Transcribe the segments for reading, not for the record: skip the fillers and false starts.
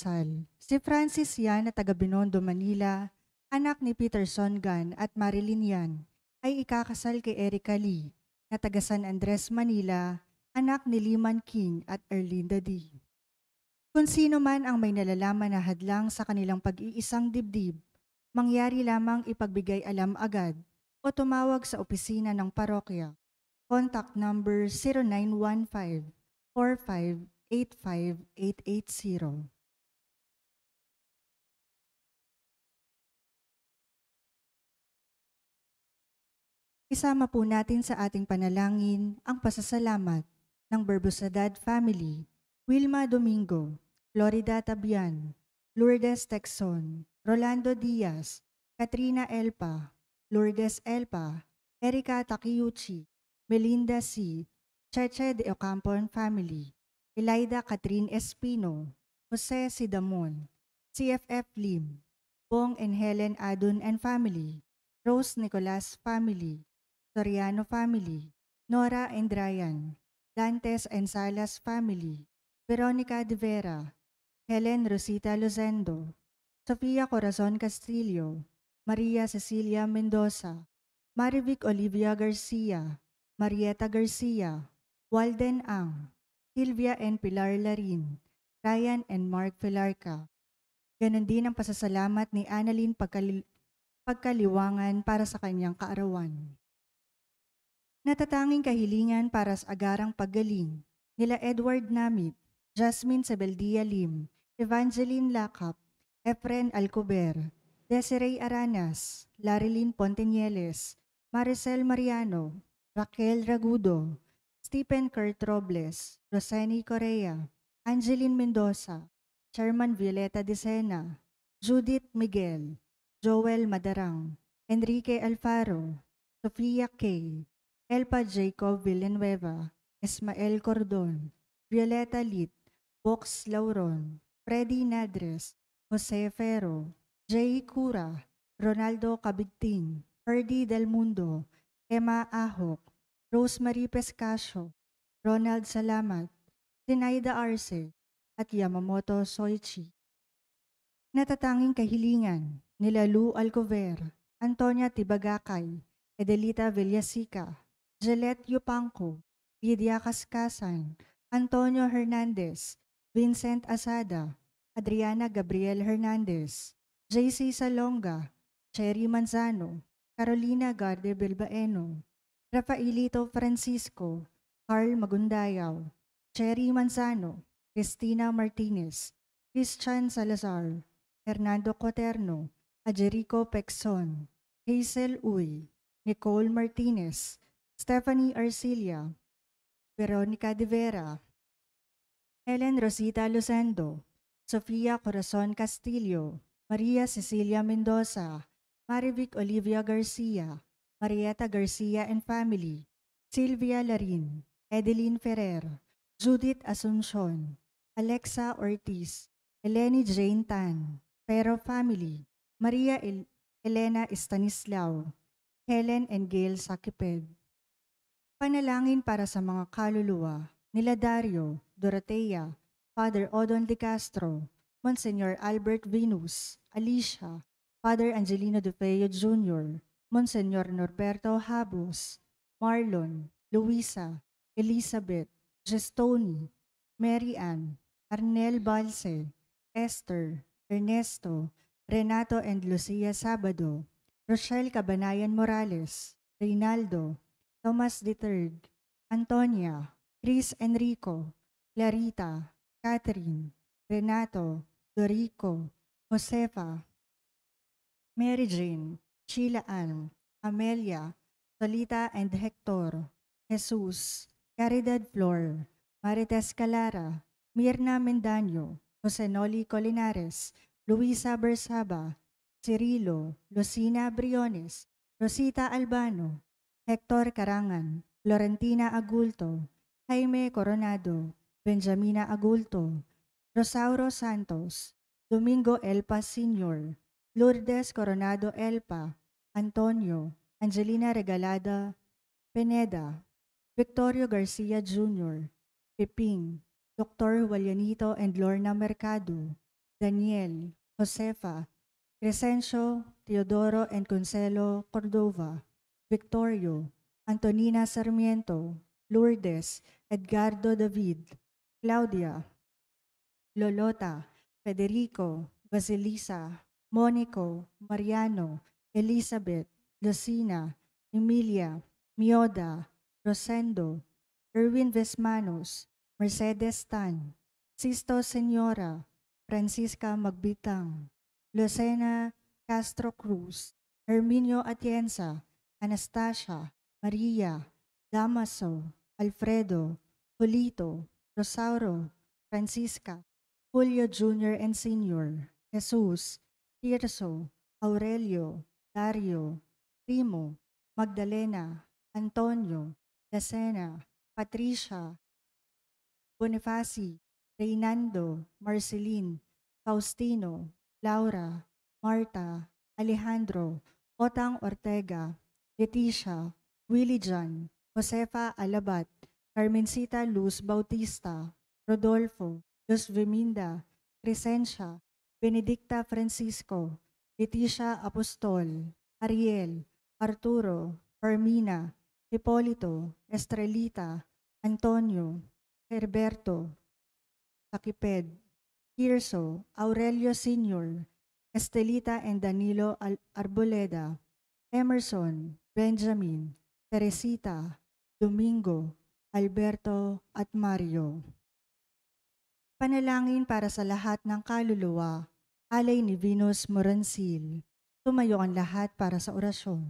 kasal. Si Francis Yan na taga Binondo, Manila, anak ni Peterson Gan at Marilyn Yan, ay ikakasal kay Erica Lee na taga San Andres, Manila, anak ni Liman King at Erlinda D. Kung sino man ang may nalalaman na hadlang sa kanilang pag-iisang dibdib, mangyari lamang ipagbigay alam agad o tumawag sa opisina ng parokya. Contact number 0915-4585-880. Isama po natin sa ating panalangin ang pasasalamat ng Berbusadad family, Wilma Domingo, Florida Tabian, Lourdes Texon, Rolando Diaz, Katrina Elpa, Lourdes Elpa, Erika Takiyuchi, Melinda C., Cheche de Ocampon family, Elida Catherine Espino, Jose Sidamon, CFF Lim, Bong and Helen Adun and family, Rose Nicolas family, Soriano family, Nora and Ryan, Dantes and Salas family, Veronica de Vera, Helen Rosita Lozendo, Sofia Corazon Castillo, Maria Cecilia Mendoza, Marivic Olivia Garcia, Marieta Garcia, Walden Ang, Silvia and Pilar Larin, Ryan and Mark Filarca. Ganon din ang pasasalamat ni Annalyn Pagkaliwangan para sa kanyang kaarawan. Natatanging kahilingan para sa agarang paggaling nila Edward Namit, Jasmine Sebeldia Lim, Evangeline Lacap, Efren Alcober, Desiree Aranas, Larilyn Pontenieles, Maricel Mariano, Raquel Ragudo, Stephen Kurt Robles, Roseni Correa, Angeline Mendoza, Chairman Violeta Dicena, Judith Miguel, Joel Madarang, Enrique Alfaro, Sofia K., Elpa Jacob Villanueva, Ismael Cordon, Violeta Lit, Box Lauron, Freddy Nadres, Jose Ferro, Jay Cura, Ronaldo Cabigting, Ferdy Del Mundo, Emma Ahok, Rosemary Pescasio, Ronald Salamat, Zinaida Arce, at Yamamoto Soichi. Natatanging kahilingan nila Lou Alcover, Antonia Tibagakay, Edelita Villasica, Gillette Yupanco, Lydia Kaskasan, Antonio Hernandez, Vincent Asada, Adriana Gabriel Hernandez, JC Salonga, Cherry Manzano, Carolina Garde Bilbaeno, Rafaelito Francisco, Carl Magundayaw, Cherry Manzano, Cristina Martinez, Christian Salazar, Hernando Coterno, Ajerico Pexon, Hazel Uy, Nicole Martinez, Stephanie Arcilia, Veronica de Vera, Helen Rosita Lucendo, Sofia Corazon Castillo, Maria Cecilia Mendoza, Marivic Olivia Garcia, Marieta Garcia and family, Silvia Larin, Edeline Ferrer, Judith Asuncion, Alexa Ortiz, Eleni Jane Tan, Pero family, Maria Elena Estanislao, Helen and Gail Sakiped. Panalangin para sa mga kaluluwa nila Dario, Dorotea, Father Odon de Castro, Monsignor Albert Venus, Alicia, Father Angelino de Feo Jr., Monsignor Norberto Habos, Marlon, Luisa, Elizabeth, Gestoni, Mary Ann, Arnel Balse, Esther, Ernesto, Renato and Lucia Sabado, Rochelle Cabanayan Morales, Reynaldo, Thomas III, Antonia, Chris Enrico, Clarita, Catherine, Renato, Dorico, Josefa, Mary Jane, Sheila Ann, Amelia, Solita and Hector, Jesus, Caridad Flor, Marites Calara, Mirna Mendaño, Jose Noli Colinares, Luisa Bersaba, Cirilo, Lucina Briones, Rosita Albano, Hector Carangan, Florentina Agulto, Jaime Coronado, Benjamina Agulto, Rosauro Santos, Domingo Elpa Sr., Lourdes Coronado Elpa, Antonio, Angelina Regalada, Pineda, Victorio Garcia Jr., Piping, Dr. Julianito and Lorna Mercado, Daniel, Josefa, Crescencio, Teodoro and Consuelo Cordova, Victorio, Antonina Sarmiento, Lourdes, Edgardo David, Claudia, Lolota, Federico, Basilisa, Monico, Mariano, Elizabeth, Lucina, Emilia, Mioda, Rosendo, Erwin Vesmanos, Mercedes Tan, Sisto Senyora, Francisca Magbitang, Lucena Castro Cruz, Herminio Atienza, Anastasia, Maria, Damaso, Alfredo, Julito, Rosauro, Francisca, Julio Jr. and Sr., Jesus, Tirso, Aurelio, Dario, Primo, Magdalena, Antonio, Lacena, Patricia, Bonifaci, Reynando, Marceline, Faustino, Laura, Marta, Alejandro, Otang Ortega, Leticia, Willie John, Josefa Alabat, Carmencita Luz Bautista, Rodolfo, Luz Viminda, Crescencia, Benedicta Francisco, Leticia Apostol, Ariel, Arturo, Hermina, Hipolito, Estrelita, Antonio, Herberto, Takiped, Tirso, Aurelio Sr., Estelita and Danilo Arboleda, Emerson, Benjamin, Teresita, Domingo, Alberto at Mario. Panalangin para sa lahat ng kaluluwa, alay ni Venus Morancil. Tumayo ang lahat para sa orasyon.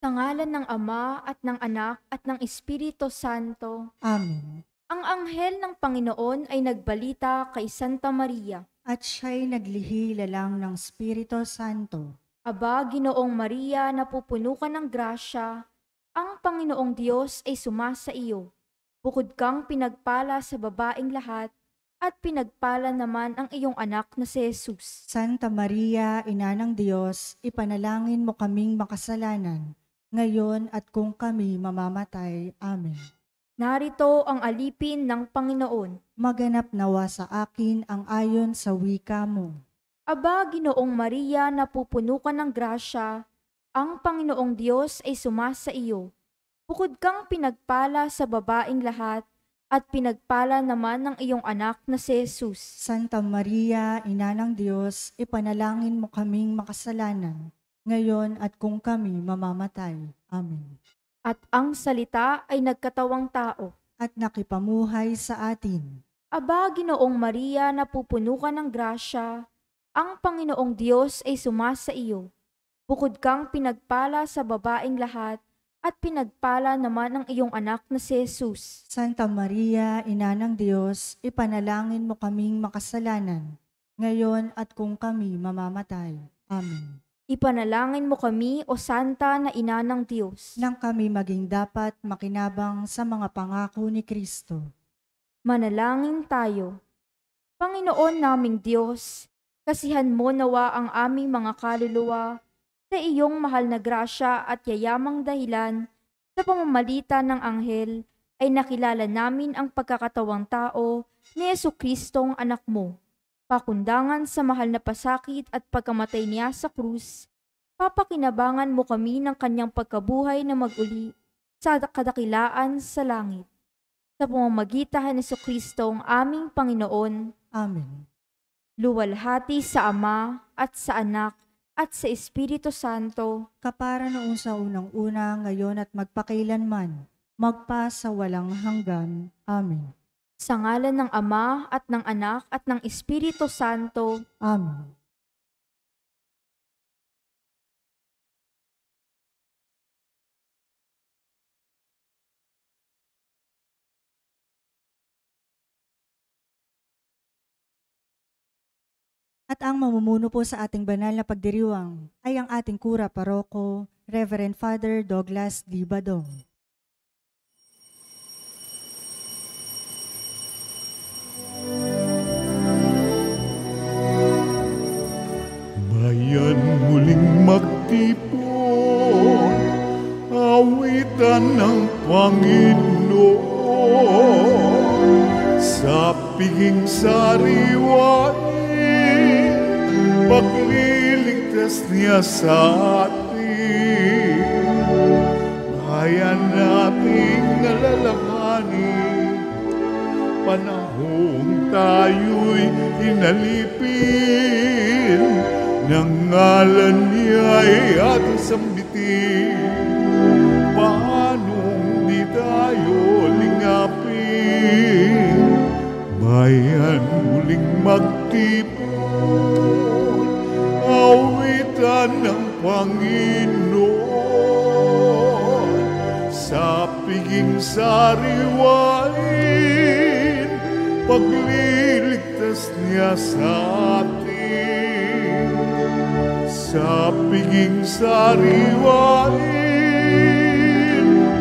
Sa ngalan ng Ama at ng Anak at ng Espiritu Santo. Amen. Ang anghel ng Panginoon ay nagbalita kay Santa Maria. At siya'y naglihilalang ng Espiritu Santo. Aba, Ginoong Maria, napupuno ka ng grasya, ang Panginoong Diyos ay sumasa iyo. Bukod kang pinagpala sa babaeng lahat, at pinagpala naman ang iyong anak na si Jesus. Santa Maria, Ina ng Diyos, ipanalangin mo kaming makasalanan, ngayon at kung kami mamamatay. Amen. Narito ang alipin ng Panginoon. Maganap nawa sa akin ang ayon sa wika mo. Aba, Ginoong Maria, napupuno ka ng grasya, ang Panginoong Diyos ay sumasa iyo. Bukod kang pinagpala sa babaeng lahat, at pinagpala naman ng iyong anak na si Jesus. Santa Maria, Ina ng Diyos, ipanalangin mo kaming makasalanan, ngayon at kung kami mamamatay. Amen. At ang salita ay nagkatawang tao. At nakipamuhay sa atin. Aba, Ginoong Maria, napupuno ka ng grasya, ang Panginoong Diyos ay sumasa iyo. Bukod kang pinagpala sa babaeng lahat, at pinagpala naman ang iyong anak na si Jesus. Santa Maria, Ina ng Diyos, ipanalangin mo kaming makasalanan, ngayon at kung kami mamamatay. Amen. Ipanalangin mo kami, o Santa na Ina ng Diyos, nang kami maging dapat makinabang sa mga pangako ni Kristo. Manalangin tayo. Panginoon naming Diyos, kasihan mo nawa ang aming mga kaluluwa sa iyong mahal na grasya at yayamang dahilan sa pamamagitan ng anghel ay nakilala namin ang pagkakatawang tao ni Jesucristong anak mo. Pakundangan sa mahal na pasakit at pagkamatay niya sa krus, papakinabangan mo kami ng kanyang pagkabuhay na maguli sa kadakilaan sa langit. Sa pamamagitan ni Jesucristong aming Panginoon. Amen. Luwalhati sa Ama at sa Anak at sa Espiritu Santo, kapara noon sa unang-una, ngayon at magpakailanman, magpa sa walang hanggan. Amen. Sa ngalan ng Ama at ng Anak at ng Espiritu Santo. Amen. At ang mamumuno po sa ating banal na pagdiriwang ay ang ating kura paroko, Reverend Father Douglas D. Badong. Bayan muling magtipon, awitan ng Panginoon. Sa piging sariwain, pagliligtas niya sa atin. Bayan nating nalalahanin, panahong tayo'y inalipin, ng ngalan niya'y ating sambitin. Paanong di tayo lingapin, bayan muling magtipon, awitan ng Panginoon. Sa piging sariwain, pagliligtas niya sa atin. Sa piging sariwain,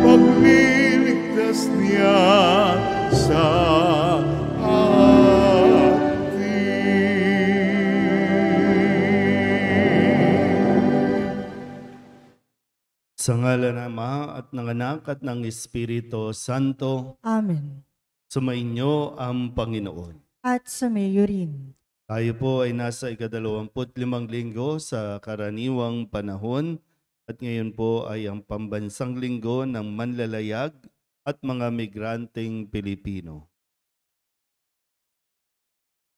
pagliligtas niya sa Sa ngalan ng Ama at ng Anak at ng Espiritu Santo. Amen. Sumainyo ang Panginoon. At sumayo rin. Tayo po ay nasa 25 linggo sa karaniwang panahon at ngayon po ay ang pambansang linggo ng manlalayag at mga migranteng Pilipino.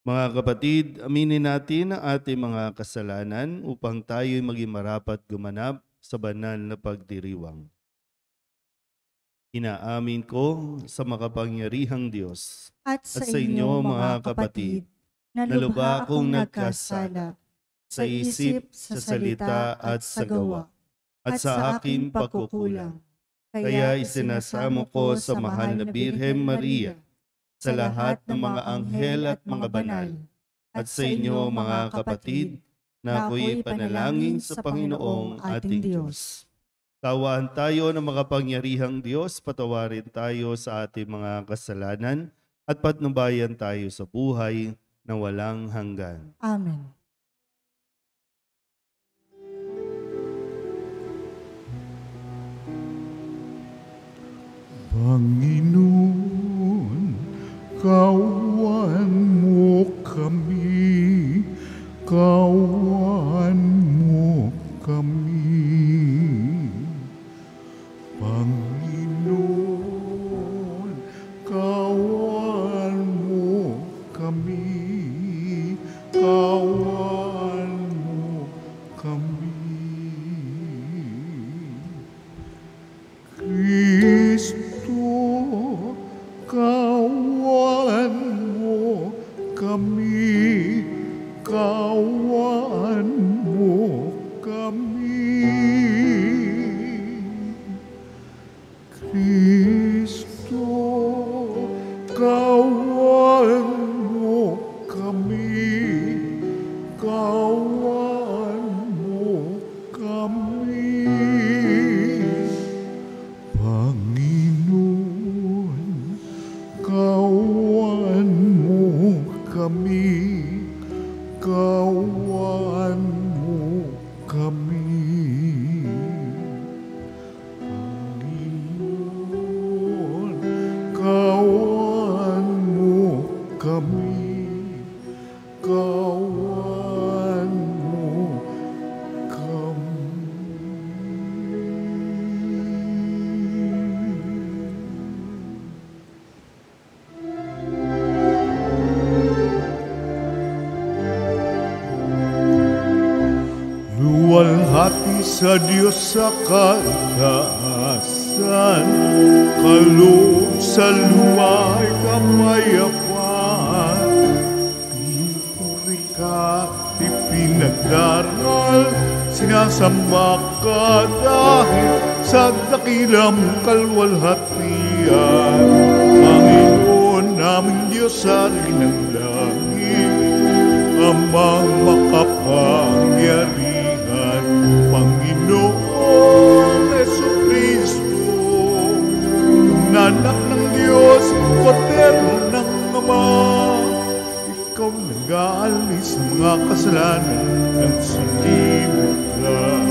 Mga kapatid, aminin natin ang ating mga kasalanan upang tayo'y maging marapat gumanap sa banal na pagdiriwang. Inaamin ko sa makapangyarihang Diyos At sa inyo, mga kapatid, na lubha akong nagkasala sa isip, sa salita at sa gawa, at sa aking pagkukulang. Kaya isinasamo ko sa mahal na Birhen Maria, sa lahat ng mga anghel at mga banal, at sa inyo, mga kapatid, na ako'y panalangin sa Panginoong ating Diyos. Tawaan tayo ng makapangyarihang Diyos, patawarin tayo sa ating mga kasalanan at patnubayan tayo sa buhay na walang hanggan. Amen. Panginoon, kawan mo kami, kawan mo kami. Panginoon, kawan mo kami, kawan mo kami. Kristo, kawan mo kami, kawan mo kami. Kristo, kawan mo kami, kawan mo kami. Panginoon, kawan mo kami, kawan mo kami. Panginoon, kawan mo kami, kawan mo luwalhati sa Diyos sa kalikasan, kaloob sa luwa'y kapayapaan. Pinupuri ka, ipinagdaral, sinasamba ka dahil sa dakilang kalwalhatian. Panginoon naming Diyos sa rin ng langit, amang makapangyarihan, Panginoon Jesucristo, anak ng Diyos, Kordero ng Ama. Ikaw nag-aalis ng mga kasalanan ng sanlibutan.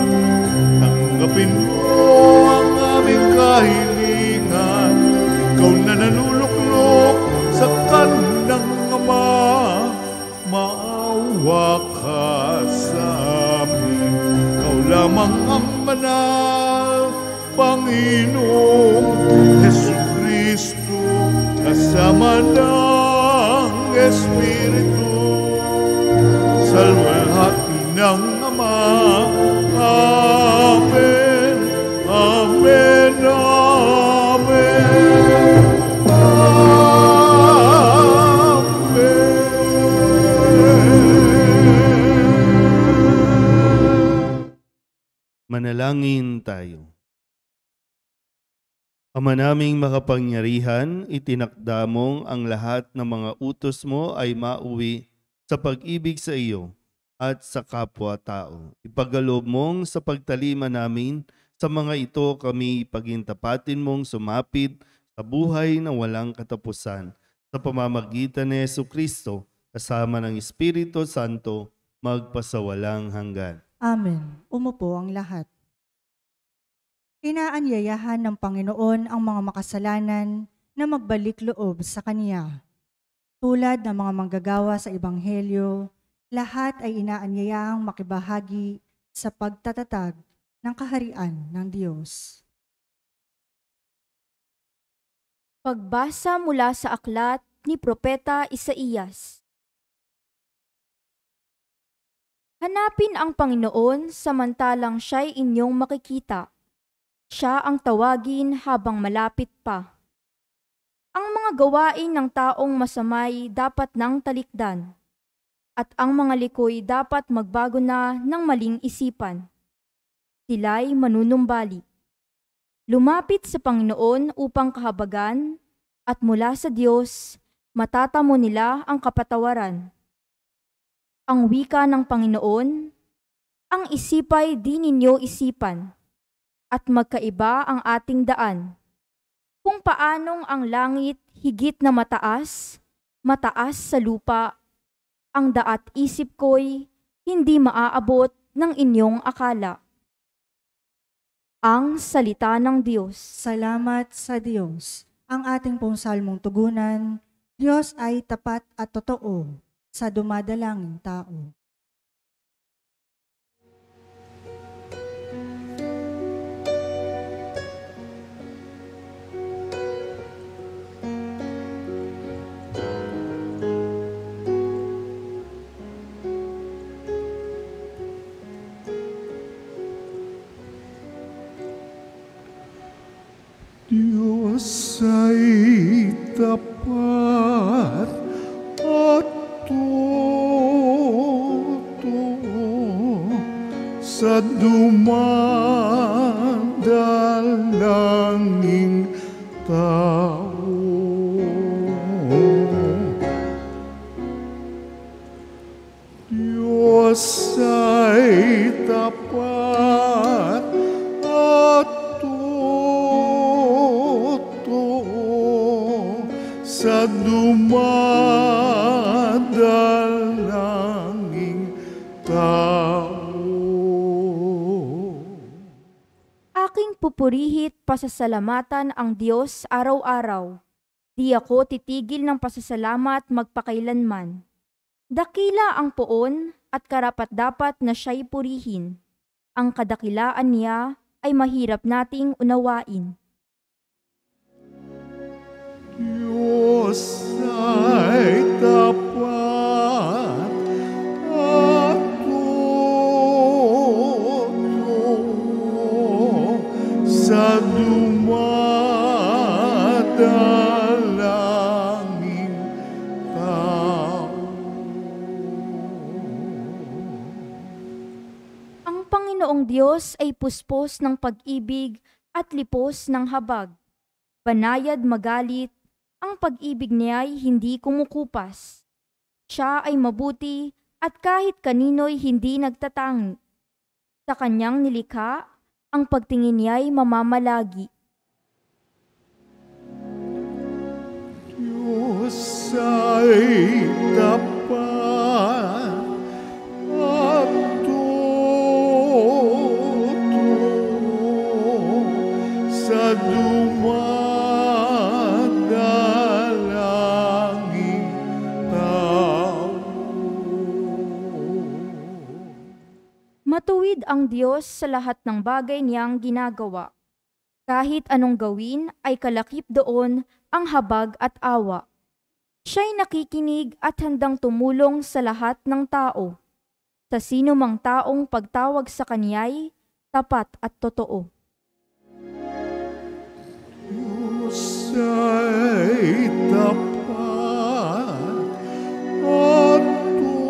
Manalangin tayo. Ama naming makapangyarihan, itinakda mong ang lahat ng mga utos mo ay mauwi sa pag-ibig sa iyo at sa kapwa-tao. Ipagkaloob mong sa pagtalima namin sa mga ito kami pagintapatin mong sumapit sa buhay na walang katapusan sa pamamagitan ni Jesucristo kasama ng Espiritu Santo magpasawalang hanggan. Amen. Umupo ang lahat. Inaanyayahan ng Panginoon ang mga makasalanan na magbalik loob sa Kanya. Tulad ng mga manggagawa sa Ebanghelyo, lahat ay inaanyayahang makibahagi sa pagtatatag ng kaharian ng Diyos. Pagbasa mula sa aklat ni Propeta Isaías. Hanapin ang Panginoon samantalang siya'y inyong makikita. Siya ang tawagin habang malapit pa. Ang mga gawain ng taong masamay dapat nang talikdan, at ang mga likoy dapat magbago na ng maling isipan. Sila'y manunumbalik. Lumapit sa Panginoon upang kahabagan, at mula sa Diyos, matatamo nila ang kapatawaran. Ang wika ng Panginoon, ang isipay di ninyo isipan, at magkaiba ang ating daan. Kung paanong ang langit higit na mataas, mataas sa lupa, ang daat isip ko'y hindi maaabot ng inyong akala. Ang salita ng Diyos. Salamat sa Diyos. Ang ating pong salmong tugunan, Diyos ay tapat at totoo sa dumadalangin tao. Diyos ay tapat at totoo sa dumadalangin tao. Diyos ay tapat at sa dumadalangin tao. Aking pupurihit pasasalamatan ang Diyos araw-araw. Di ako titigil ng pasasalamat magpakailanman. Dakila ang poon at karapat-dapat na siya'y purihin. Ang kadakilaan niya ay mahirap nating unawain. Diyos ay tapat at totoo sa dumadalangin tao. Ang Panginoong Diyos ay puspos ng pag-ibig at lipos ng habag. Banayad magalit, ang pag-ibig niya'y hindi kumukupas. Siya ay mabuti at kahit kanino'y hindi nagtatangi. Sa kanyang nilikha, ang pagtingin niya'y mamamalagi. Diyos ay tapat at totoo sa dumadalangin tao. Matuwid ang Diyos sa lahat ng bagay niyang ginagawa. Kahit anong gawin ay kalakip doon ang habag at awa. Siya'y nakikinig at handang tumulong sa lahat ng tao. Sa sino mang taong pagtawag sa Kanya'y tapat at totoo. Diyos ay tapat at totoo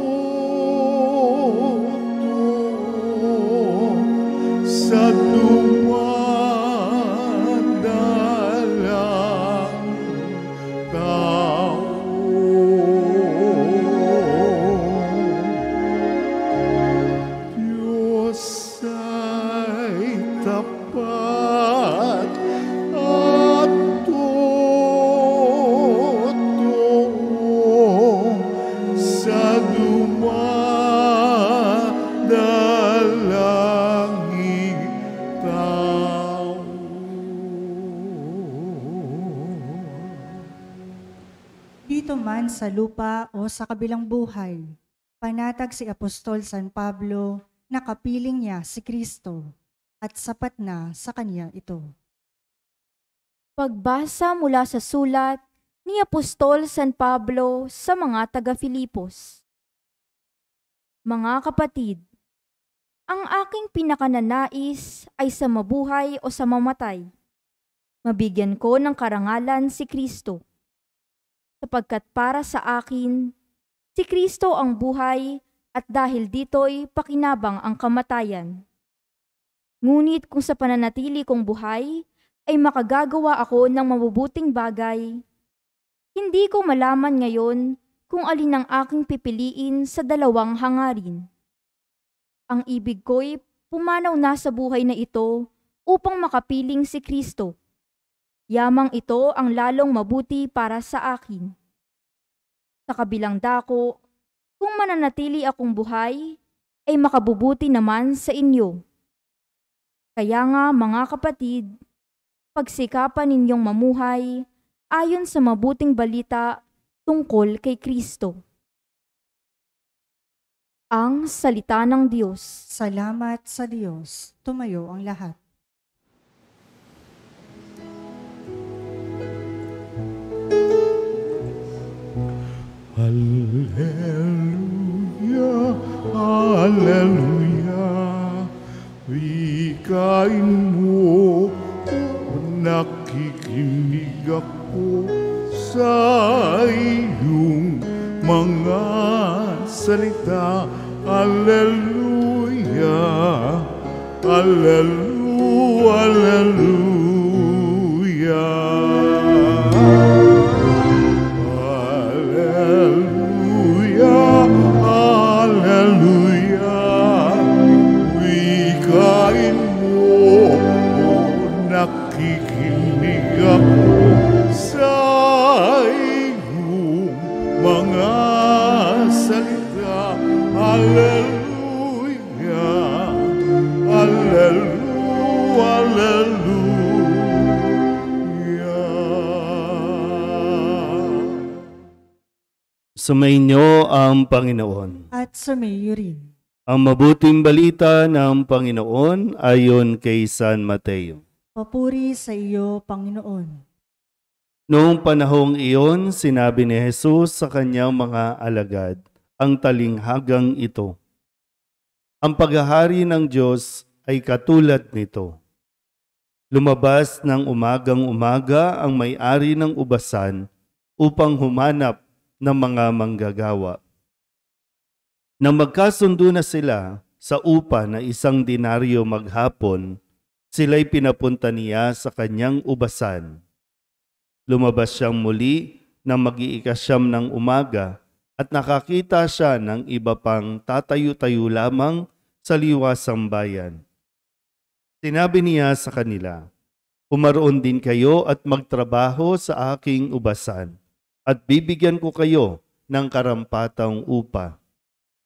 sa Dito man sa lupa o sa kabilang buhay, panatag si Apostol San Pablo na kapiling niya si Kristo at sapat na sa kanya ito. Pagbasa mula sa sulat ni Apostol San Pablo sa mga taga-Filipos. Mga kapatid, ang aking pinakananais ay sa mabuhay o sa mamatay. Mabigyan ko ng karangalan si Kristo. Sapagkat para sa akin, si Kristo ang buhay at dahil dito'y pakinabang ang kamatayan. Ngunit kung sa pananatili kong buhay ay makagagawa ako ng mabubuting bagay, hindi ko malaman ngayon kung alin ang aking pipiliin sa dalawang hangarin. Ang ibig ko'y pumanaw na sa buhay na ito upang makapiling si Kristo. Yamang ito ang lalong mabuti para sa akin. Sa kabilang dako, kung mananatili akong buhay, ay makabubuti naman sa inyo. Kaya nga mga kapatid, pagsikapan ninyong mamuhay ayon sa mabuting balita tungkol kay Kristo. Ang salita ng Diyos. Salamat sa Diyos. Tumayo ang lahat. Hallelujah, hallelujah. Wikain mo, nakikinig ako sa iyong mga salita. Hallelujah, hallelujah, hallelujah. Hallelujah, wikain mo, nakikinig ako sa iyong mga salita. Hallelujah, hallelujah, hallelujah. Sumainyo ang Panginoon. At sumayo rin. Ang mabuting balita ng Panginoon ayon kay San Mateo. Papuri sa iyo, Panginoon. Noong panahong iyon, sinabi ni Jesus sa kanyang mga alagad ang talinghagang ito. Ang paghahari ng Diyos ay katulad nito. Lumabas ng umagang-umaga ang may-ari ng ubasan upang humanap ng mga manggagawa. Nang magkasundo na sila sa upa na 1 denaryo maghapon, sila'y pinapunta niya sa kanyang ubasan. Lumabas siyang muli nang mag-iikasyam ng umaga at nakakita siya ng iba pang tatayo-tayo lamang sa liwasang bayan. Sinabi niya sa kanila, "Pumaroon din kayo at magtrabaho sa aking ubasan, at bibigyan ko kayo ng karampatang upa."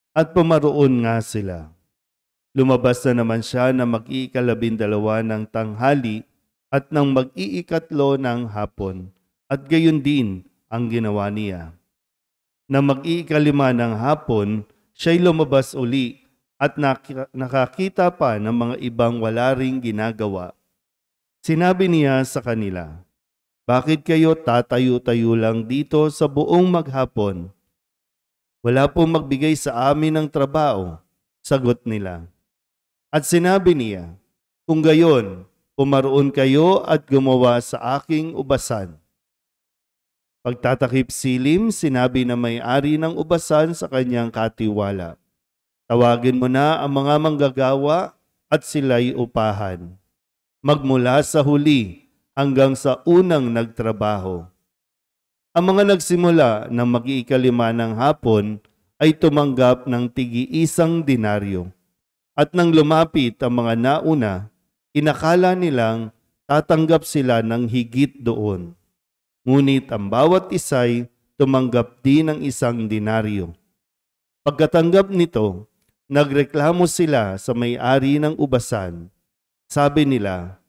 At pumaroon nga sila. Lumabas na naman siya na mag-iikalabindalawa ng tanghali at nang mag-iikatlo ng hapon, at gayon din ang ginawa niya. Nang mag-iikalima ng hapon, siya'y lumabas uli at nakakita pa ng mga ibang wala ring ginagawa. Sinabi niya sa kanila, "Bakit kayo tatayo-tayo lang dito sa buong maghapon? Wala pong magbigay sa amin ng trabaho," sagot nila. At sinabi niya, "Kung gayon, pumaroon kayo at gumawa sa aking ubasan." Pagtatakip silim, sinabi na may-ari ng ubasan sa kanyang katiwala, "Tawagin mo na ang mga manggagawa at sila'y upahan, magmula sa huli hanggang sa unang nagtrabaho." Ang mga nagsimula ng mag-iikalima ng hapon ay tumanggap ng tig-1 denaryo. At nang lumapit ang mga nauna, inakala nilang tatanggap sila ng higit doon. Ngunit ang bawat isa'y tumanggap din ng 1 denaryo. Pagkatanggap nito, nagreklamo sila sa may-ari ng ubasan. Sabi nila,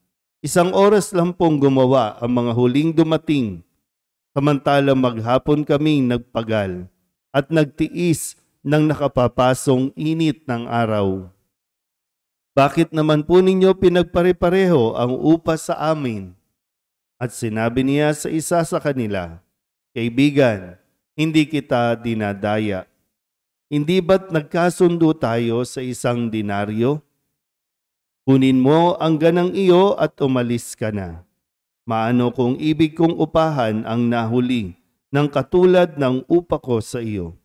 "1 oras lang pong gumawa ang mga huling dumating, samantalang maghapon kaming nagpagal at nagtiis ng nakapapasong init ng araw. Bakit naman po ninyo pinagpare-pareho ang upa sa amin? At sinabi niya sa isa sa kanila, Kaibigan, hindi kita dinadaya. Hindi ba't nagkasundo tayo sa 1 denaryo? Kunin mo ang ganang iyo at umalis ka na. Maano kung ibig kong upahan ang nahuli ng katulad ng upa ko sa iyo?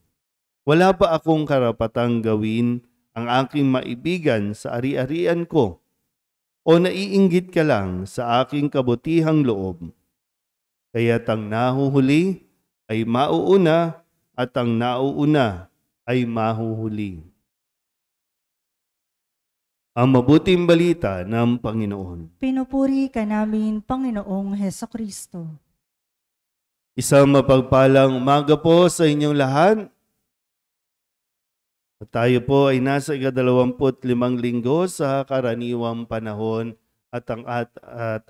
Wala ba akong karapatang gawin ang aking maibigan sa ari-arian ko? O naiinggit ka lang sa aking kabutihang loob? Kaya't ang nahuhuli ay mauuna at ang nauuna ay mahuhuli. Ang mabuting balita ng Panginoon. Pinupuri ka namin, Panginoong Hesukristo. Isang mapagpalang umaga po sa inyong lahat. At tayo po ay nasa 25 linggo sa karaniwang panahon at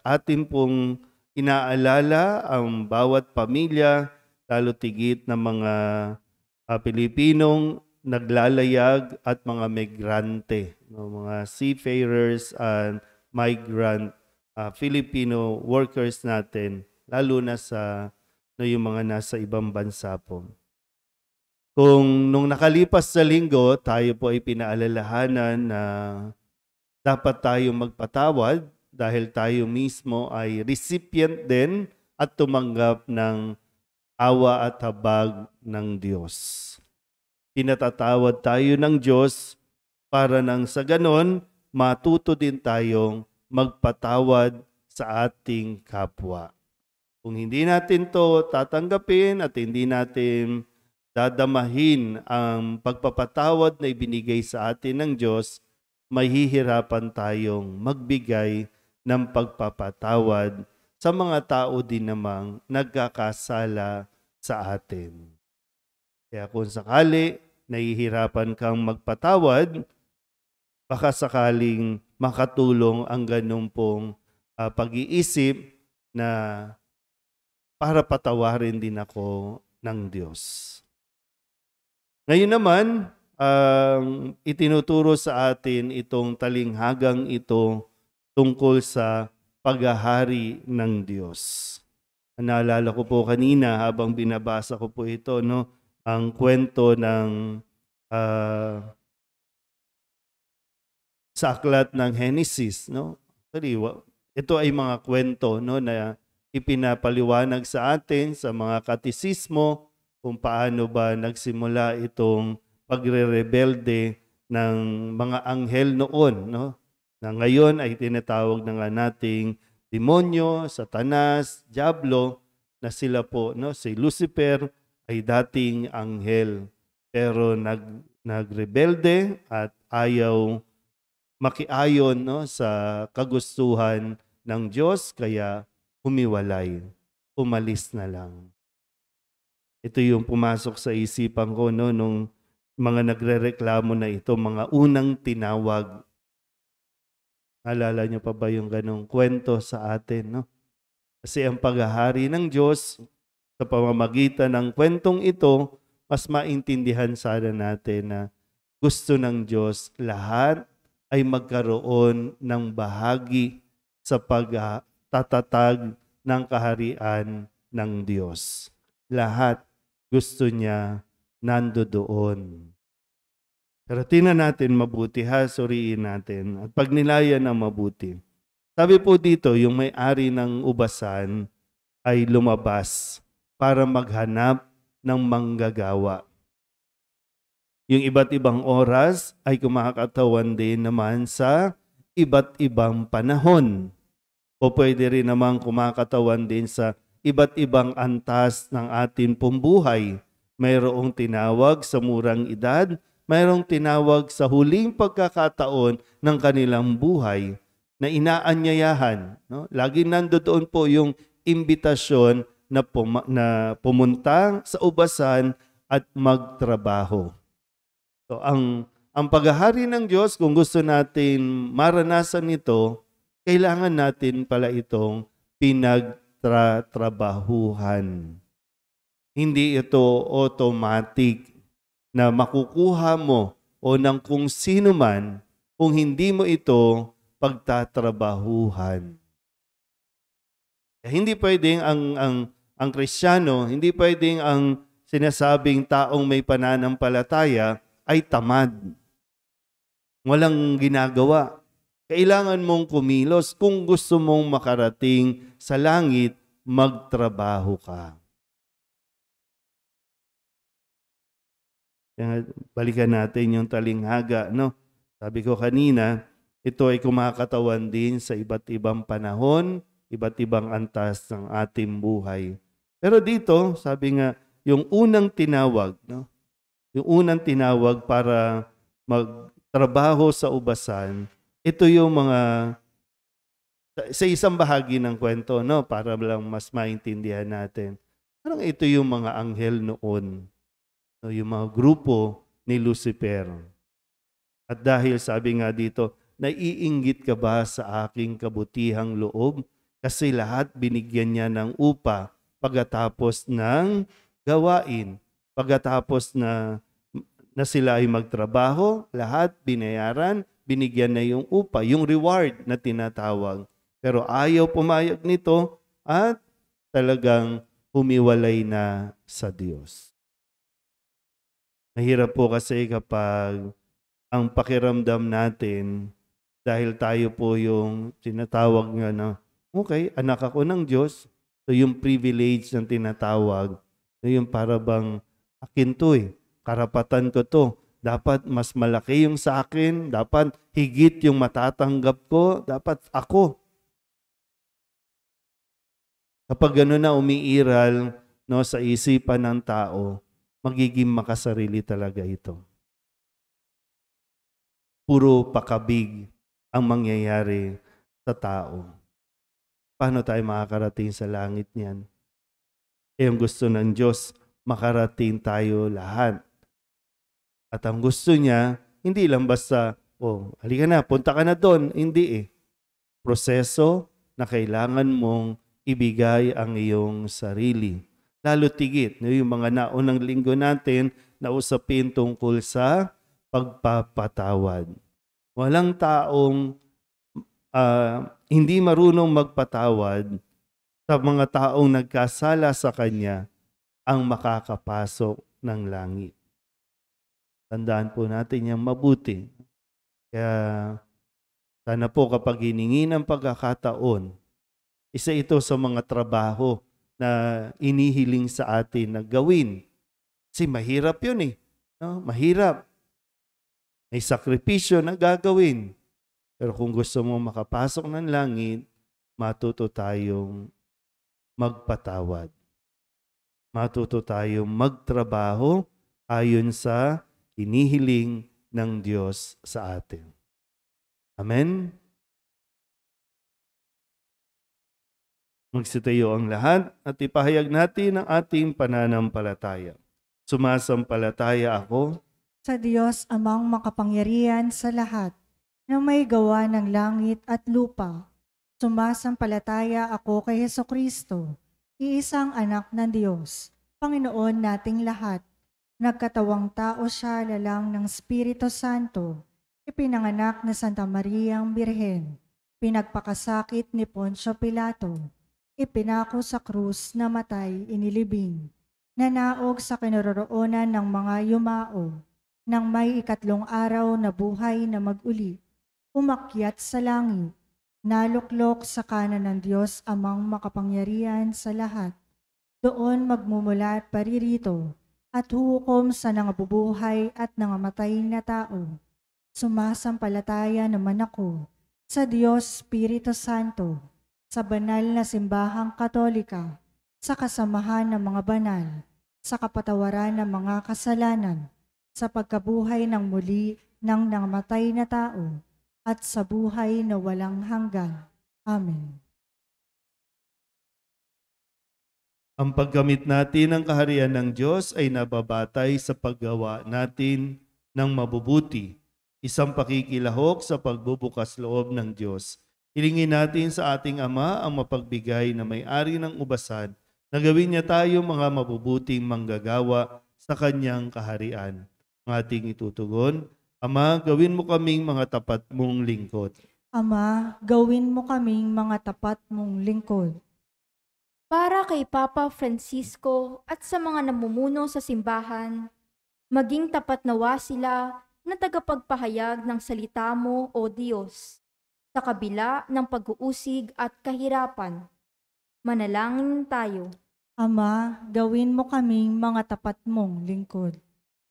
atin pong inaalala ang bawat pamilya, lalo tigit ng mga Pilipinong naglalayag at mga migrante, mga seafarers and migrant Filipino workers natin, lalo na sa yung mga nasa ibang bansa po. Kung nung nakalipas sa linggo, tayo po ay pinaalalahanan na dapat tayo magpatawad dahil tayo mismo ay recipient din at tumanggap ng awa at habag ng Diyos. Pinatatawad tayo ng Diyos para nang sa ganon, matuto din tayong magpatawad sa ating kapwa. Kung hindi natin to tatanggapin at hindi natin dadamahin ang pagpapatawad na ibinigay sa atin ng Diyos, mahihirapan tayong magbigay ng pagpapatawad sa mga tao din namang nagkakasala sa atin. Kaya kung sakali nahihirapan kang magpatawad, baka sakaling makatulong ang ganun pong pag-iisip na para patawarin din ako ng Diyos. Ngayon naman, itinuturo sa atin itong talinghagang ito tungkol sa paghahari ng Diyos. Naalala ko po kanina habang binabasa ko po ito, ang kwento ng sa aklat ng Genesis. Ito ay mga kwento na ipinapaliwanag sa atin sa mga katisismo kung paano ba nagsimula itong pagre-rebelde ng mga anghel noon, na ngayon ay tinatawag na nga nating demonyo, Satanas, Diablo, na sila po, si Lucifer ay dating anghel, pero nagrebelde at ayaw makiayon sa kagustuhan ng Diyos, kaya humiwalay, umalis na lang. Ito yung pumasok sa isipan ko nung mga nagrereklamo na ito, mga unang tinawag. Alala niyo pa ba yung ganong kwento sa atin? Kasi ang paghahari ng Diyos, sa pamamagitan ng kwentong ito, mas maintindihan sana natin na gusto ng Diyos lahat ay magkaroon ng bahagi sa pagtatatag ng kaharian ng Diyos. Lahat gusto niya nandoon. Pero tingnan natin mabuti, suriin natin at pagnilayan ng mabuti. Sabi po dito, yung may-ari ng ubasan ay lumabas para maghanap ng manggagawa. Yung iba't ibang oras ay kumakatawan din naman sa iba't ibang panahon. O pwede rin naman kumakatawan din sa iba't ibang antas ng ating pumbuhay. Mayroong tinawag sa murang edad, mayroong tinawag sa huling pagkakataon ng kanilang buhay na inaanyayahan. Lagi nandoon po yung imbitasyon na pumunta sa ubasan at magtrabaho. So, ang paghahari ng Diyos, kung gusto natin maranasan ito, kailangan natin pala itong pinagtratrabahuhan. Hindi ito automatic na makukuha mo o ng kung sino man kung hindi mo ito pagtatrabahuhan. Hindi pwedeng ang Kristiyano, hindi pwedeng ang sinasabing taong may pananampalataya ay tamad. Walang ginagawa. Kailangan mong kumilos. Kung gusto mong makarating sa langit, magtrabaho ka. Balikan natin yung talinghaga, no? Sabi ko kanina, ito ay kumakatawan din sa iba't ibang panahon, iba't ibang antas ng ating buhay. Pero dito, sabi nga, yung unang tinawag, no? Yung unang tinawag para magtrabaho sa ubasan, ito yung mga sa isang bahagi ng kwento, no, para lang mas maintindihan natin. Parang ito yung mga anghel noon, no, yung mga grupo ni Lucifer. At dahil sabi nga dito, naiinggit ka ba sa aking kabutihang loob? Kasi lahat binigyan niya ng upa pagkatapos ng gawain. Pagkatapos na sila ay magtrabaho, lahat binayaran, binigyan na yung upa, yung reward na tinatawag. Pero ayaw pumayag nito at talagang humiwalay na sa Diyos. Mahirap po kasi kapag ang pakiramdam natin, dahil tayo po yung tinatawag nga na, okay, anak ako ng Diyos, so yung privilege ng tinatawag, so yung para bang akin to karapatan ko to, dapat mas malaki yung sa akin, dapat higit yung matatanggap ko, dapat ako. Kapag gano'n na umiiral, no, sa isipan ng tao, magiging makasarili talaga ito. Puro pakabig ang mangyayari sa tao. Paano tayo makakarating sa langit niyan? Ang gusto ng Diyos, makarating tayo lahat. At ang gusto niya, hindi lang basta, halika na, punta ka na doon. Hindi Proseso na kailangan mong ibigay ang iyong sarili. Lalo tigit, yung mga naunang linggo natin na usapin tungkol sa pagpapatawad. Walang taong hindi marunong magpatawad sa mga taong nagkasala sa kanya ang makakapasok ng langit. Tandaan po natin yung mabuti. Kaya sana po kapag hiningi ng pagkakataon, isa ito sa mga trabaho na inihiling sa atin na gawin. Kasi mahirap yun no? Mahirap. May sakripisyo na gagawin. Pero kung gusto mo makapasok ng langit, matuto tayong magpatawad. Matuto tayong magtrabaho ayon sa inihiling ng Diyos sa atin. Amen? Magsitayo ang lahat at ipahayag natin ang ating pananampalataya. Sumasampalataya ako Sa Diyos amang makapangyarihan sa lahat, na may gawa ng langit at lupa. Sumasampalataya ako kay Hesukristo, iisang anak ng Diyos, Panginoon nating lahat. Nagkatawang tao siya lalang ng Espiritu Santo, ipinanganak na Santa Mariang Birhen, pinagpakasakit ni Poncio Pilato, ipinako sa krus, namatay, inilibing, nanaog sa kinaroroonan ng mga yumao, nang may ikatlong araw na buhay na mag-uli, umakyat sa langit, naluklok sa kanan ng Diyos amang makapangyarihan sa lahat. Doon magmumula at paririto, at huhukom sa nangabubuhay at nangamatay na tao. Sumasampalataya naman ako sa Diyos Espiritu Santo, sa banal na simbahang Katolika, sa kasamahan ng mga banal, sa kapatawaran ng mga kasalanan, sa pagkabuhay ng muli ng nangamatay na tao, at sa buhay na walang hanggan. Amen. Ang paggamit natin ng kaharian ng Diyos ay nababatay sa paggawa natin ng mabubuti, isang pakikilahok sa pagbubukas loob ng Diyos. Hilingin natin sa ating Ama ang mapagbigay na may-ari ng ubasan Nagawin niya tayo mga mabubuting manggagawa sa kanyang kaharian. Ang ating itutugon, Ama, gawin mo kaming mga tapat mong lingkod. Ama, gawin mo kaming mga tapat mong lingkod. Para kay Papa Francisco at sa mga namumuno sa simbahan, maging tapat nawa sila na tagapagpahayag ng salita mo, O Diyos, sa kabila ng pag-uusig at kahirapan. Manalangin tayo. Ama, gawin mo kaming mga tapat mong lingkod.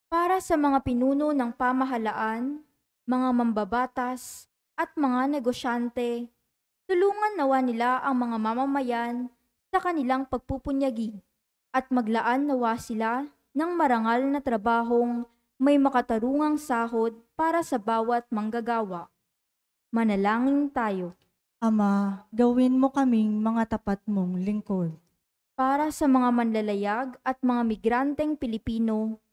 Para sa mga pinuno ng pamahalaan, mga mambabatas, at mga negosyante, tulungan nawa nila ang mga mamamayan sa kanilang pagpupunyagi at maglaan nawa sila ng marangal na trabahong may makatarungang sahod para sa bawat manggagawa. Manalangin tayo. Ama, gawin mo kaming mga tapat mong lingkod. Para sa mga manlalayag at mga migranteng Pilipino,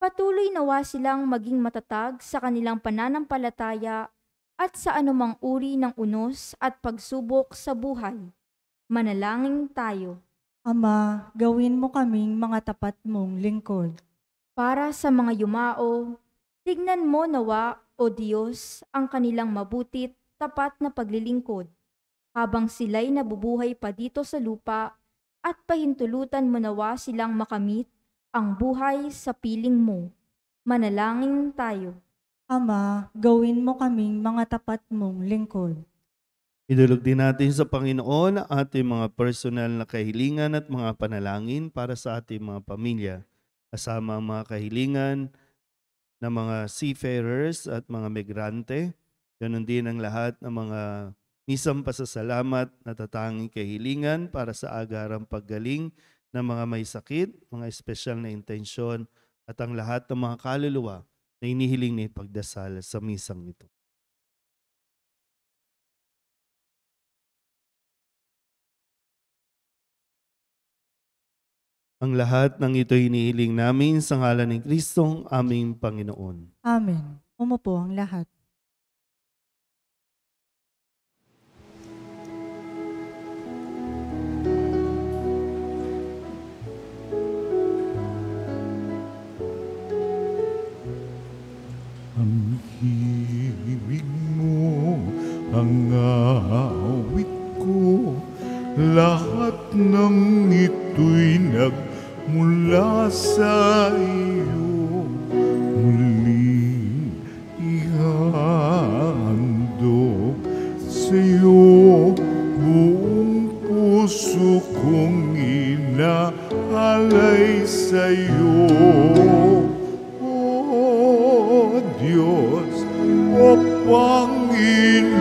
patuloy nawa silang maging matatag sa kanilang pananampalataya at sa anumang uri ng unos at pagsubok sa buhay. Manalangin tayo. Ama, gawin mo kaming mga tapat mong lingkod. Para sa mga yumao, tignan mo nawa, O Diyos, ang kanilang mabutit, tapat na paglilingkod, habang sila'y nabubuhay pa dito sa lupa, at pahintulutan mo nawa silang makamit ang buhay sa piling mo. Manalangin tayo. Ama, gawin mo kaming mga tapat mong lingkod. Idulog din natin sa Panginoon ang ating mga personal na kahilingan at mga panalangin para sa ating mga pamilya, kasama ang mga kahilingan ng mga seafarers at mga migrante, ganun din ang lahat ng mga misang pasasalamat na tatanging kahilingan para sa agarang paggaling ng mga may sakit, mga espesyal na intensyon, at ang lahat ng mga kaluluwa na inihiling na ipagdasal sa misang ito. Ang lahat ng ito hinihiling namin sa ngalan ni Kristong aming Panginoon. Amen. Umupo ang lahat. Ang himig mo, ang awit ko, lahat ng ito'y nagmula sa iyo. Muling ihandog sa iyo, buong puso kong inaalay sa iyo. Diyos, O Panginoon,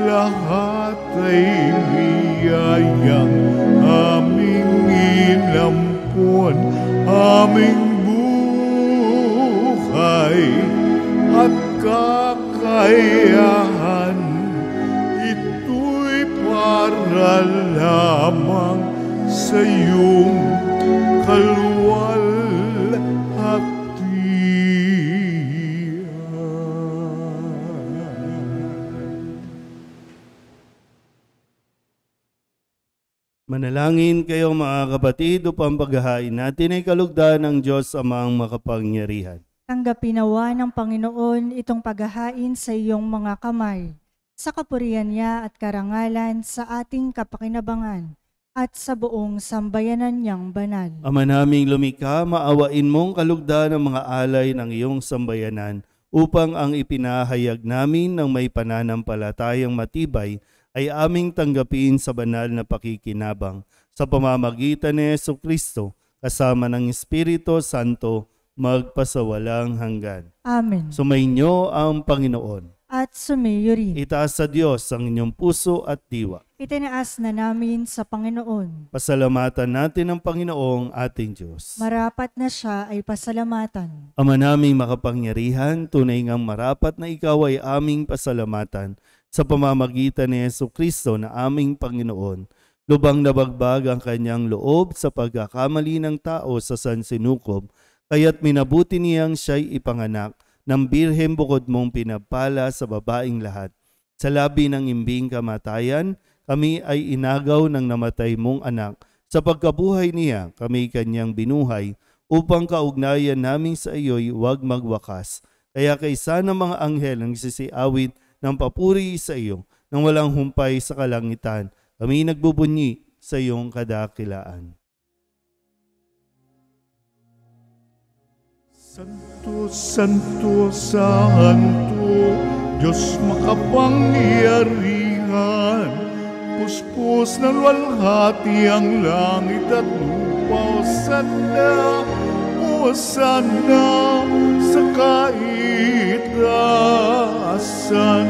lahat ay biyayang aming inampon, aming buhay at kakayahan. Ito'y para lamang sa iyong kaluwalhatian. Manalangin kayo mga kapatid upang paghahain natin ay kalugdan ng Diyos Amang makapangyarihan. Tanggapin nawa ng Panginoon itong paghahain sa iyong mga kamay, sa kapurihan niya at karangalan sa ating kapakinabangan, at sa buong sambayanan niyang banal. Ama naming lumikha, maawain mong kalugdan ng mga alay ng iyong sambayanan upang ang ipinahayag namin ng may pananampalatayang matibay ay aming tanggapin sa banal na pakikinabang sa pamamagitan ni Jesucristo kasama ng Espiritu Santo magpasawalang hanggan. Amen. Sumainyo ang Panginoon. At sumayo rin. Itaas sa Diyos ang inyong puso at diwa. Itinaas na namin sa Panginoon. Pasalamatan natin ang Panginoong ating Diyos. Marapat na siya ay pasalamatan. Ama naming makapangyarihan, tunay ngang marapat na ikaw ay aming pasalamatan sa pamamagitan ni Jesucristo na aming Panginoon. Lubang nabagbag ang kanyang loob sa pagkakamali ng tao sa sansinukob, kaya't minabuti niyang siya'y ipanganak ng birhen bukod mong pinapala sa babaing lahat. Sa labi ng imbing kamatayan, kami ay inagaw ng namatay mong anak. Sa pagkabuhay niya, kami kanyang binuhay, upang kaugnayan namin sa iyo'y huwag magwakas. Kaya kaysa ng mga anghel ang sisiawit ng papuri sa iyo, nang walang humpay sa kalangitan, kami nagbubunyi sa iyong kadakilaan. Santo, Santo, Santo, Diyos makapangyarihan, puspos ng luwalhati ang langit at lupa. Hosanna sa kaitaasan,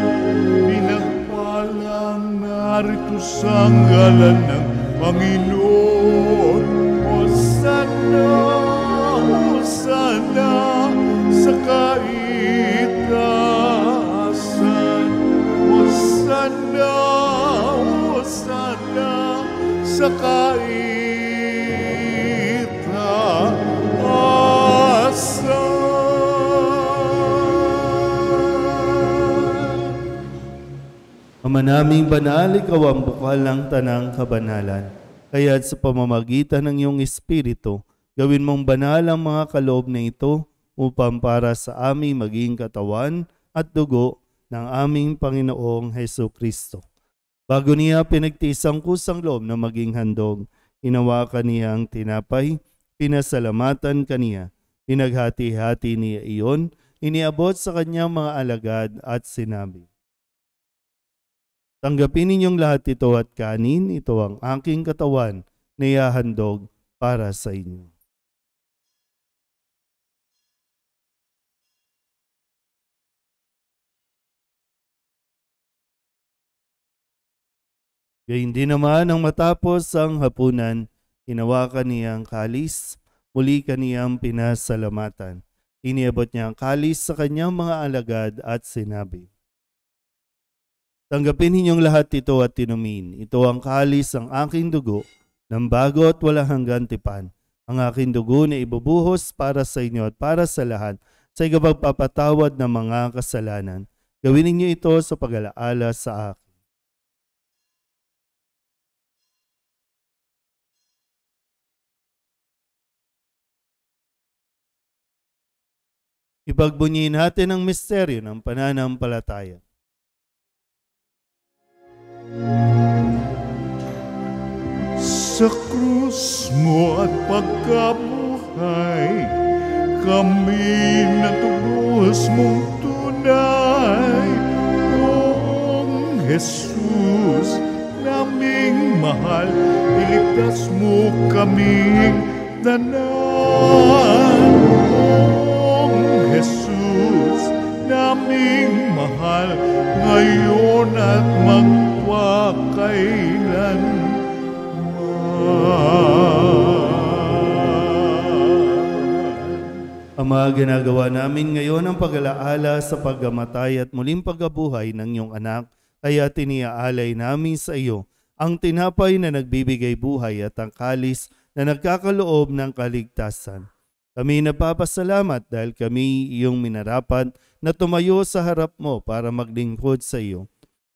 pinagpalang narito sa ngalan ng Panginoon. Hosanna, Hosanna sa kaitaasan. Hosanna, Hosanna sa kaitaasan. Ama naming banal, ikaw ang bukal ng tanang kabanalan. Kaya't sa pamamagitan ng iyong Espiritu, gawin mong banal ang mga kaloob na ito upang para sa aming maging katawan at dugo ng aming Panginoong Hesukristo. Bago niya pinagtiis ang kusang loob na maging handog, hinawakan niya ang tinapay, pinasalamatan kaniya, pinaghati-hati niya iyon, iniabot sa kanyang mga alagad at sinabi, "Tanggapin ninyong lahat ito at kanin, ito ang aking katawan na ihahandog para sa inyo." Gayun din naman ang matapos ang hapunan, hinawakan niya ang kalis, muli kaniyang pinasalamatan. Iniabot niya ang kalis sa kanyang mga alagad at sinabi, "Tanggapin ninyong lahat ito at tinumin. Ito ang kalis ng aking dugo, ng bago at walang hanggang tipan. Ang aking dugo na ibubuhos para sa inyo at para sa lahat sa ikapagpapatawad ng mga kasalanan. Gawin ninyo ito sa pag-alaala sa akin." Ipagbunyi natin ang misteryo ng pananampalataya. Sa krus mo at pagkabuhay, kami natubos mong tunay. Poong Jesus, naming mahal, iligtas mo kaming tanan. Poong Jesus, naming mahal, ngayon at magpakailan. Ama, ginagawa namin ngayon ang pag-alaala sa pagkamatay at muling pagkabuhay ng iyong anak, kaya tiniaalay namin sa iyo ang tinapay na nagbibigay buhay at ang kalis na nagkakaloob ng kaligtasan. Kami napapasalamat dahil kami iyong minarapat na tumayo sa harap mo para maglingkod sa iyo.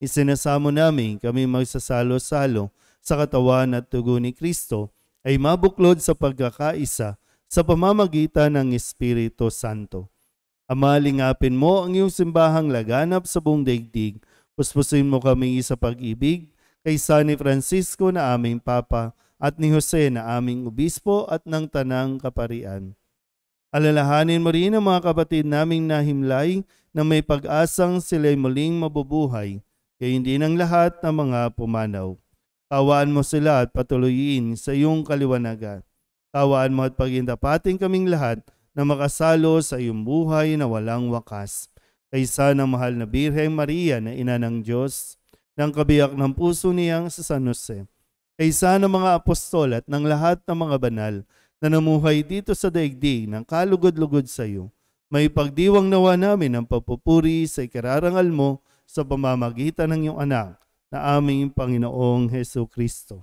Isinasamo namin kami magsasalo-salo sa katawan at dugo ni Kristo ay mabuklod sa pagkakaisa sa pamamagitan ng Espiritu Santo. Ama, lingapin mo ang iyong simbahang laganap sa buong daigdig. Puspusin mo kami sa pag-ibig kaysa ni Francisco na aming Papa at ni Jose na aming Obispo at ng Tanang Kaparian. Alalahanin mo rin ang mga kapatid naming nahimlay na may pag-asang sila'y muling mabubuhay, kaya hindi ng lahat ng mga pumanaw. Tawaan mo sila at patuloyin sa iyong kaliwanagan. Tawaan mo at pagindapating kaming lahat na makasalo sa iyong buhay na walang wakas. Kaysa ng mahal na Birheng Maria na ina ng Diyos, ng kabiyak ng puso niyang sa San Jose. Kaysa ng mga apostol at ng lahat ng mga banal na namuhay dito sa daigdig ng kalugod-lugod sa iyo. May pagdiwang nawa namin ang papupuri sa ikararangal mo sa pamamagitan ng iyong anak na aming Panginoong Hesukristo.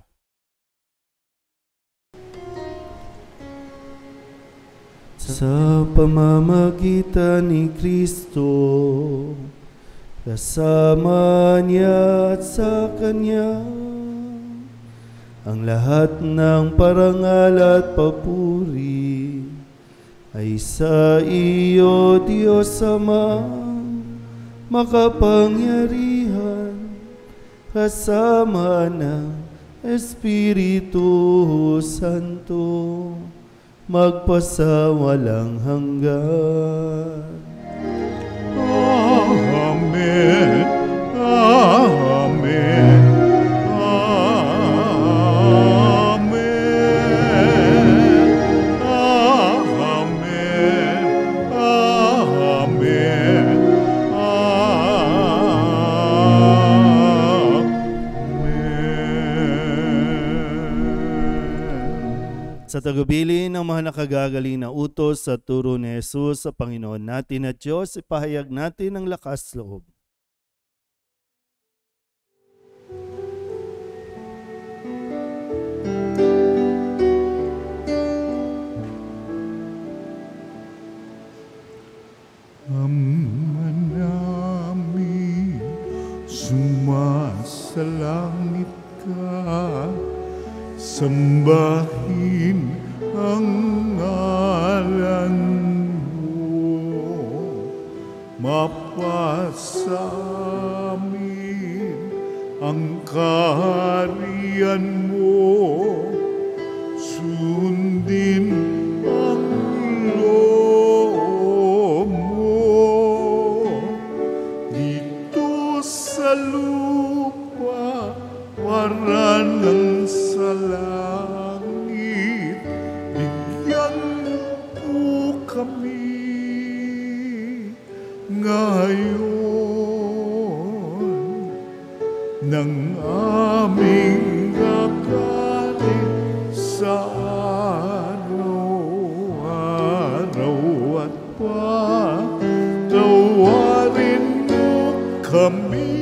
Sa pamamagitan ni Kristo, kasama niya at sa Kanya, Ang lahat ng parangal at papuri ay sa iyo, Diyos Ama, makapangyarihan, kasama ng Espiritu Santo, magpasawalang hanggan. Amen. Amen. Sa tagubilin ng mga nakagagaling na utos sa turo ni Jesus sa Panginoon natin at Diyos, ipahayag natin ang lakas loob. Ama namin, sumasalangit ka, sambahin ang ngalan mo, mapasa amin ang kaharian mo, sundin ang loob mo, dito sa lupa para ng sa langit, bigyan mo kami ngayon ng aming kakanin sa araw-araw at patawarin mo kami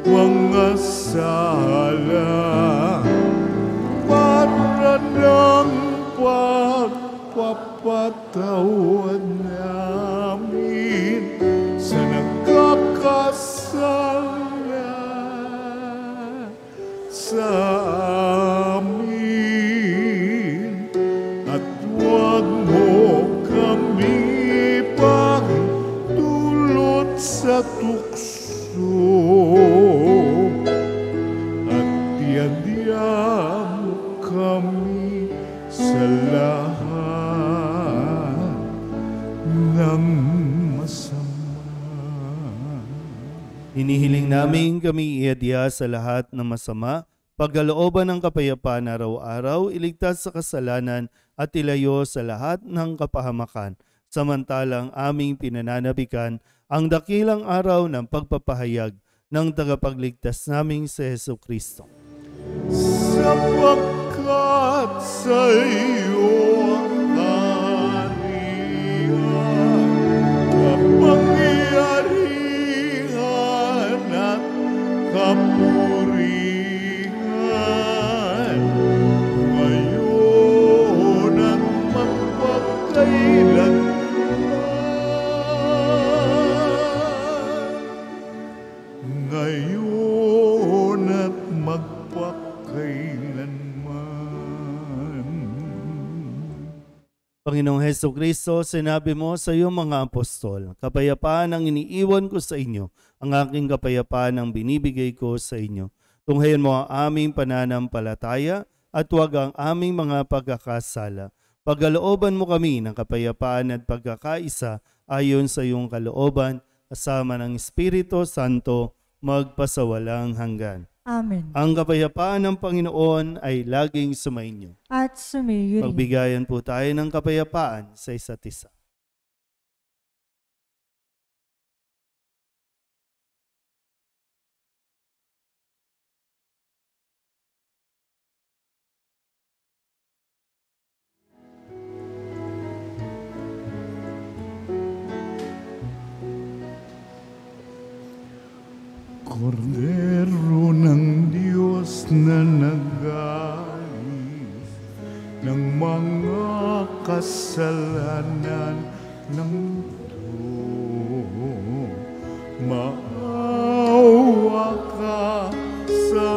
mga sala para ng pagpapatawad namin sa nagkakasala sa amin, at huwag mo kami pagdulot sa tukso, at diyan mo kami sa lahat ng masama. Hinihiling namin kami iadya sa lahat ng masama, pagkalooban ng kapayapaan araw-araw, iligtas sa kasalanan at ilayo sa lahat ng kapahamakan, samantalang aming pinananabikan ang dakilang araw ng pagpapahayag ng tagapagligtas naming si Jesucristo. Sapagkat sa iyo ang kaharian, kapangyarihan at kapurihan, ngayon at magpakailanman. Ngayon at magpakailanman. Panginoong Jesucristo, sinabi mo sa iyong mga apostol, kapayapaan ang iniiwan ko sa inyo, ang aking kapayapaan ang binibigay ko sa inyo. Tunghayan mo ang aming pananampalataya at huwag ang aming mga pagkakasala. Pagkalooban mo kami ng kapayapaan at pagkakaisa ayon sa iyong kalooban, kasama ng Espiritu Santo, magpasawalang hanggan. Amen. Ang kapayapaan ng Panginoon ay laging sumainyo. At sumayo rin. Magbigayan po tayo ng kapayapaan sa isa't isa. Kordero ng Diyos na nag-alis ng mga kasalanan ng mundo, maawa ka sa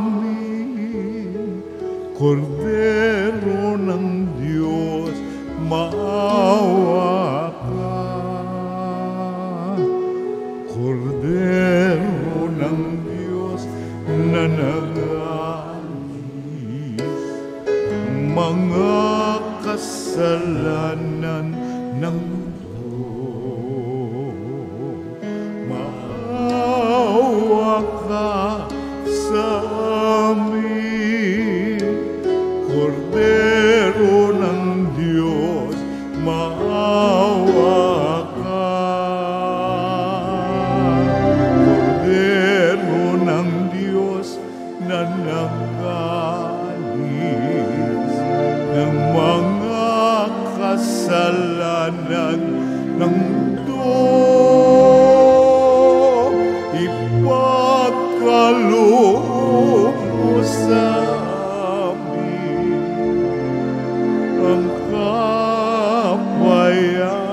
amin. Kordero ng Diyos, maawa ka. Kordero ng Diyos na nag-alis mga kasalanan ng mundo. Maawa ka sa amin, Kordero ng Diyos, maawa ka. Kordero ng Diyos na nag-alis ng mga kasalanan ng mundo, ipagkaloob mo sa amin ang kapayapaan.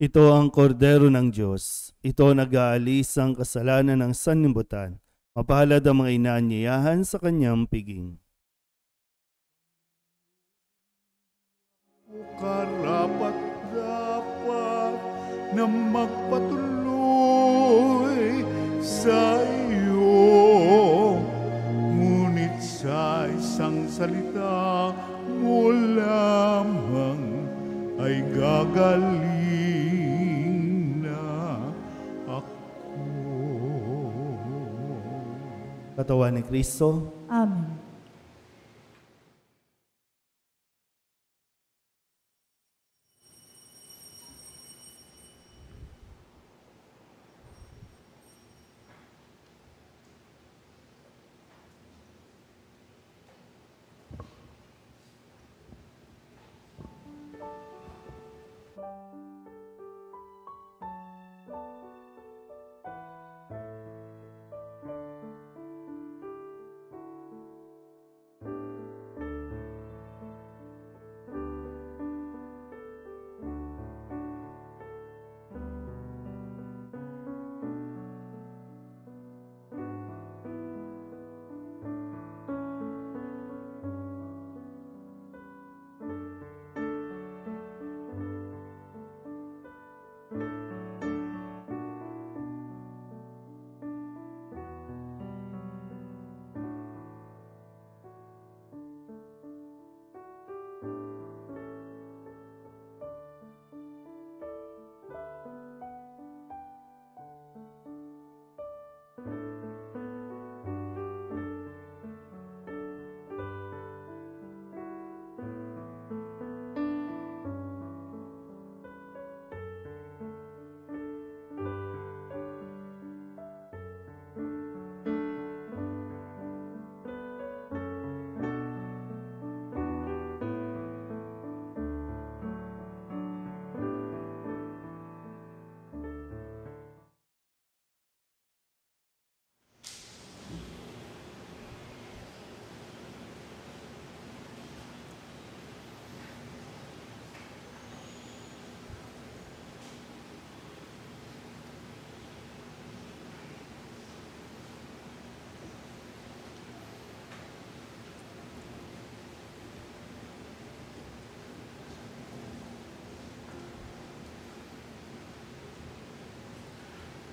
Ito ang kordero ng Diyos. Ito nag-aalis ang kasalanan ng sanlibutan. Mapalad ang mga inaanyayahan sa kanyang piging. Karapat dapat na magpatuloy sa iyo, ngunit sa isang salita mo lamang ay gagaling na ako. Katawan ni Kristo, Amen.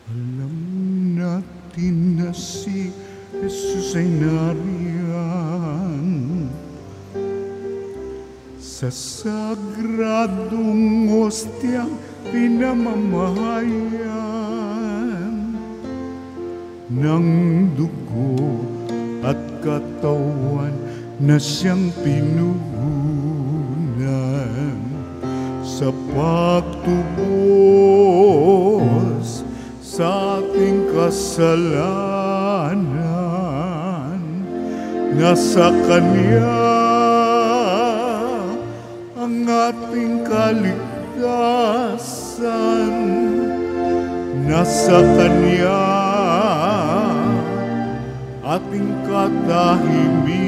Alam natin na si Jesus ay nariyan sa sagradong ostyang pinamamahayan ng dugo at katawan na siyang pinuhunan sa pagtubos sa ating kasalanan. Nasa Kanya ang ating kaligtasan. Nasa Kanya ating katahimikan.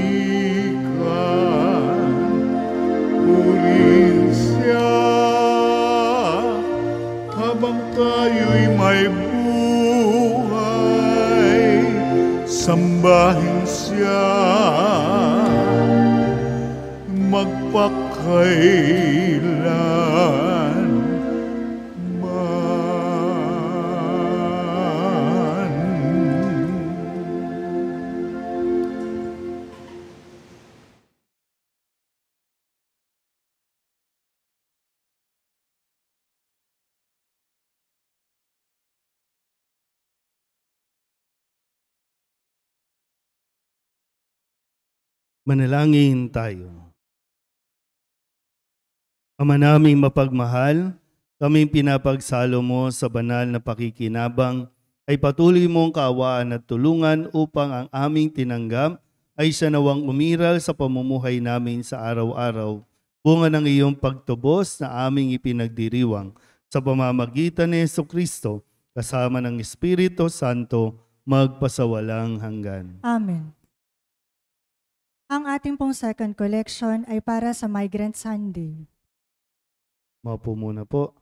magpakailan Manalangin tayo. Ama naming mapagmahal, kaming pinapagsalo mo sa banal na pakikinabang, ay patuloy mong kaawaan at tulungan upang ang aming tinanggap ay siya nawang umiral sa pamumuhay namin sa araw-araw, bunga ng iyong pagtubos na aming ipinagdiriwang sa pamamagitan ni Jesucristo, kasama ng Espiritu Santo, magpasawalang hanggan. Amen. Ang ating pong second collection ay para sa Migrant Sunday. Maupo muna po.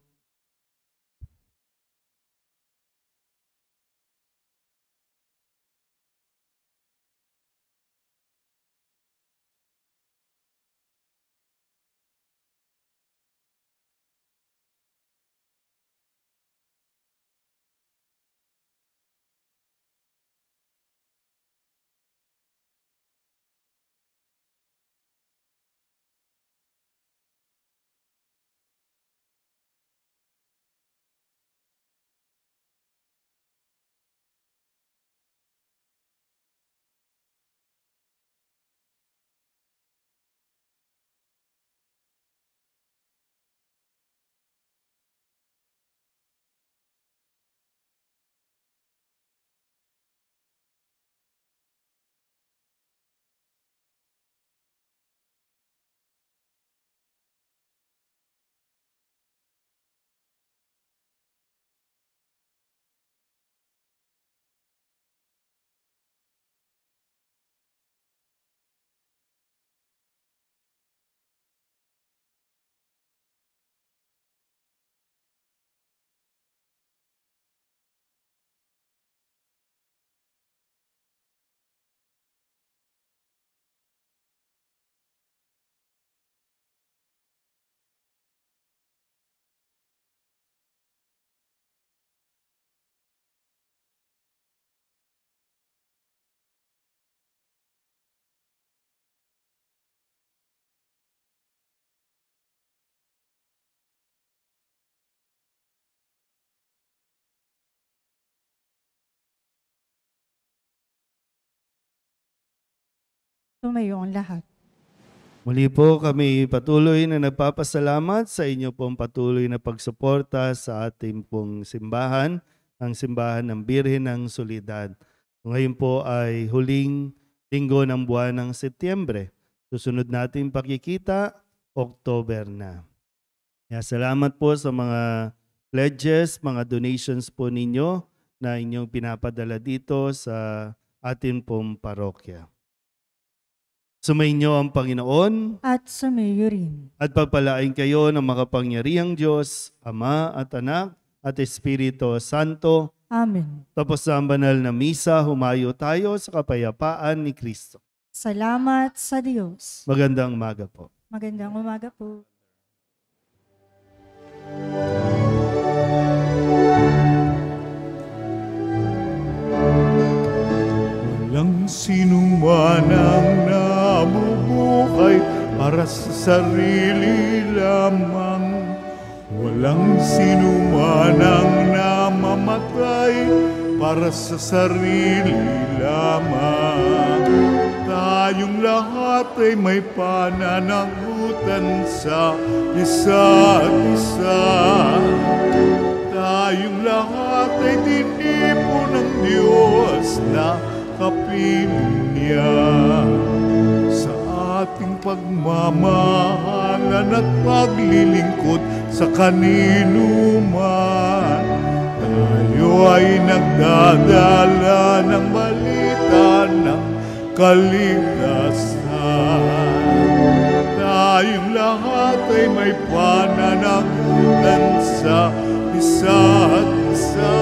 Tumayo ang lahat. Muli po kami patuloy na nagpapasalamat sa inyo pong patuloy na pagsuporta sa ating pong simbahan, ang simbahan ng Birhen ng Soledad. Ngayon po ay huling linggo ng buwan ng Setyembre. Susunod natin pakikita, October na. Kaya salamat po sa mga pledges, mga donations po ninyo na inyong pinapadala dito sa ating pong parokya. Sumainyo ang Panginoon At sumayo rin. at pagpalain kayo ng makapangyarihang Diyos, Ama at Anak at Espiritu Santo. Amen. Tapos sa banal na misa, humayo tayo sa kapayapaan ni Kristo. Salamat sa Diyos. Magandang umaga po. Magandang umaga po. Walang sinuman ang nabubuhay para sa sarili lamang. Walang sinuman ang namamatay para sa sarili lamang. Tayong lahat ay may pananagutan sa isa't isa. Tayong lahat ay tinipo ng Diyos na kapiling niya. Sa ating pagmamahalan at paglilingkod sa kanino man, tayo ay nagdadala ng balita ng kaligtasan. Tayong lahat ay may pananagutan sa isa't isa.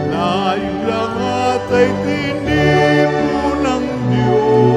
Tayong lahat ay tinipo ng Diyos